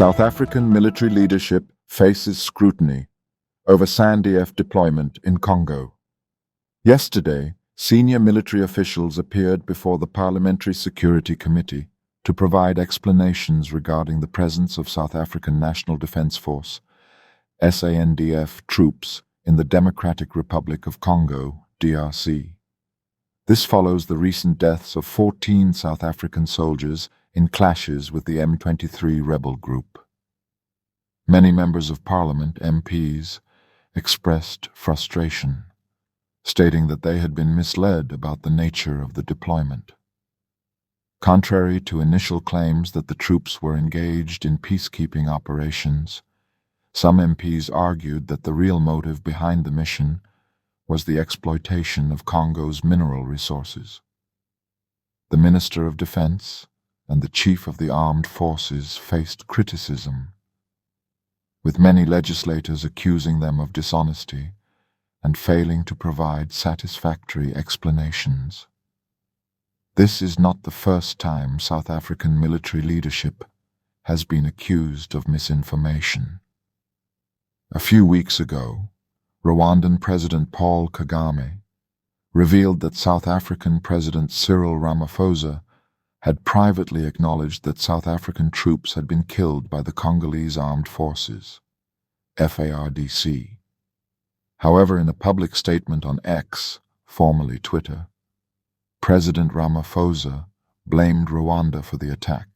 South African military leadership faces scrutiny over SANDF deployment in Congo. Yesterday, senior military officials appeared before the Parliamentary Security Committee to provide explanations regarding the presence of South African National Defence Force, SANDF, troops in the Democratic Republic of Congo, DRC. This follows the recent deaths of 14 South African soldiers in clashes with the M23 rebel group. Many members of Parliament, MPs, expressed frustration, stating that they had been misled about the nature of the deployment. Contrary to initial claims that the troops were engaged in peacekeeping operations, some MPs argued that the real motive behind the mission was the exploitation of Congo's mineral resources. The Minister of Defense and the Chief of the Armed Forces faced criticism, with many legislators accusing them of dishonesty and failing to provide satisfactory explanations. This is not the first time South African military leadership has been accused of misinformation. A few weeks ago, Rwandan President Paul Kagame revealed that South African President Cyril Ramaphosa had privately acknowledged that South African troops had been killed by the Congolese Armed Forces, FARDC. However, in a public statement on X, formerly Twitter, President Ramaphosa blamed Rwanda for the attack.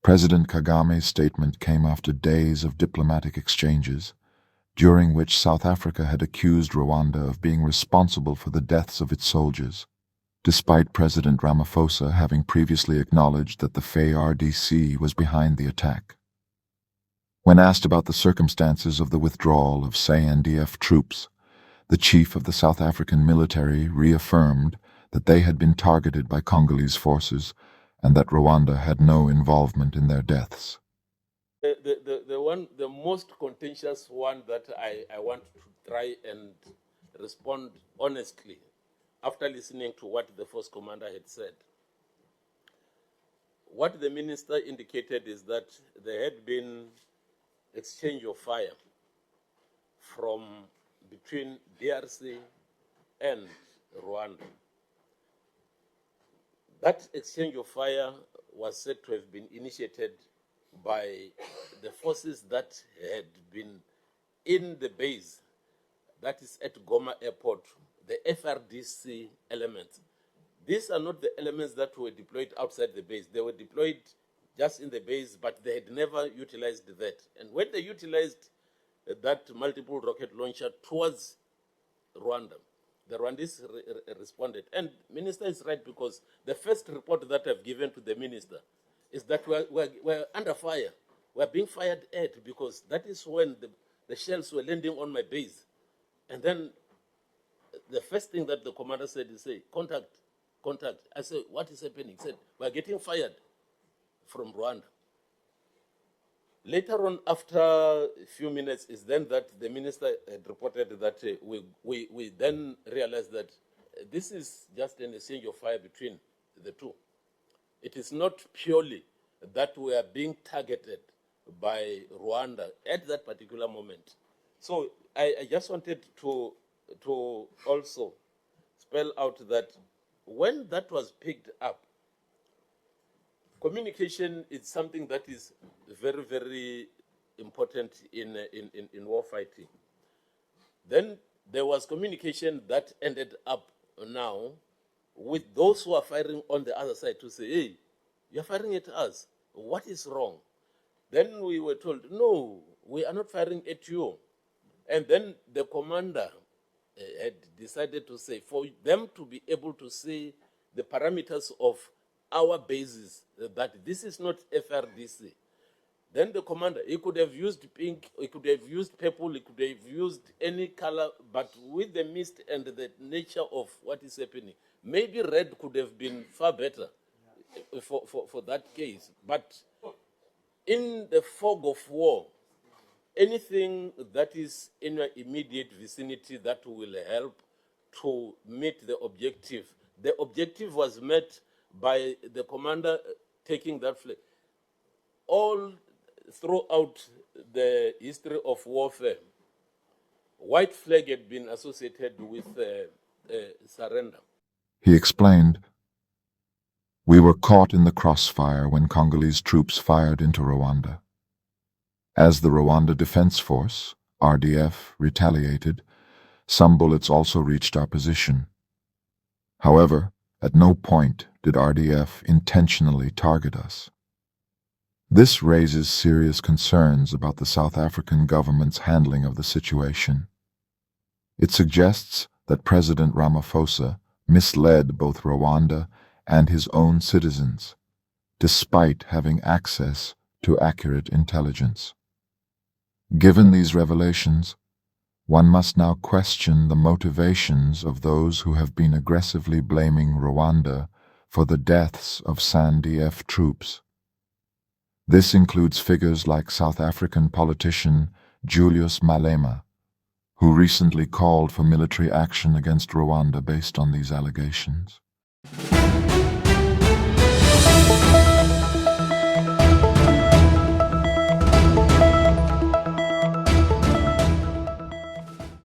President Kagame's statement came after days of diplomatic exchanges, during which South Africa had accused Rwanda of being responsible for the deaths of its soldiers, despite President Ramaphosa having previously acknowledged that the FARDC was behind the attack. When asked about the circumstances of the withdrawal of SANDF troops, the chief of the South African military reaffirmed that they had been targeted by Congolese forces and that Rwanda had no involvement in their deaths. The most contentious one that I want to try and respond honestly after listening to what the force commander had said. What the minister indicated is that there had been exchange of fire from between DRC and Rwanda. That exchange of fire was said to have been initiated by the forces that had been in the base, that is at Goma Airport, the FARDC elements. These are not the elements that were deployed outside the base. They were deployed just in the base, but they had never utilized that. And when they utilized that multiple rocket launcher towards Rwanda, the Rwandese responded. And minister is right, because the first report that I've given to the minister is that we're under fire. We're being fired at, because that is when the shells were landing on my base. And then the first thing that the commander said is, say, contact. I said, what is happening? He said, we're getting fired from Rwanda. Later on, after a few minutes, is then that the minister had reported that we then realized that this is just an exchange of fire between the two. It is not purely that we are being targeted by Rwanda at that particular moment. So I just wanted to also spell out that when that was picked up, communication is something that is very, very important in war fighting. Then there was communication that ended up now with those who are firing on the other side to say, hey, you're firing at us. What is wrong? Then we were told, no, we are not firing at you. And then the commander had decided to say, for them to be able to say the parameters of our bases, that this is not FARDC. Then the commander, he could have used pink, he could have used purple, he could have used any color, but with the mist and the nature of what is happening, maybe red could have been far better for that case. But in the fog of war, anything that is in your immediate vicinity that will help to meet the objective. The objective was met by the commander taking that flag. All throughout the history of warfare, white flag had been associated with surrender. He explained, "We were caught in the crossfire when Congolese troops fired into Rwanda. As the Rwanda Defense Force, RDF, retaliated, some bullets also reached our position. However, at no point did RDF intentionally target us." This raises serious concerns about the South African government's handling of the situation. It suggests that President Ramaphosa misled both Rwanda and his own citizens, despite having access to accurate intelligence. Given these revelations, one must now question the motivations of those who have been aggressively blaming Rwanda for the deaths of SANDF troops. This includes figures like South African politician Julius Malema, who recently called for military action against Rwanda based on these allegations.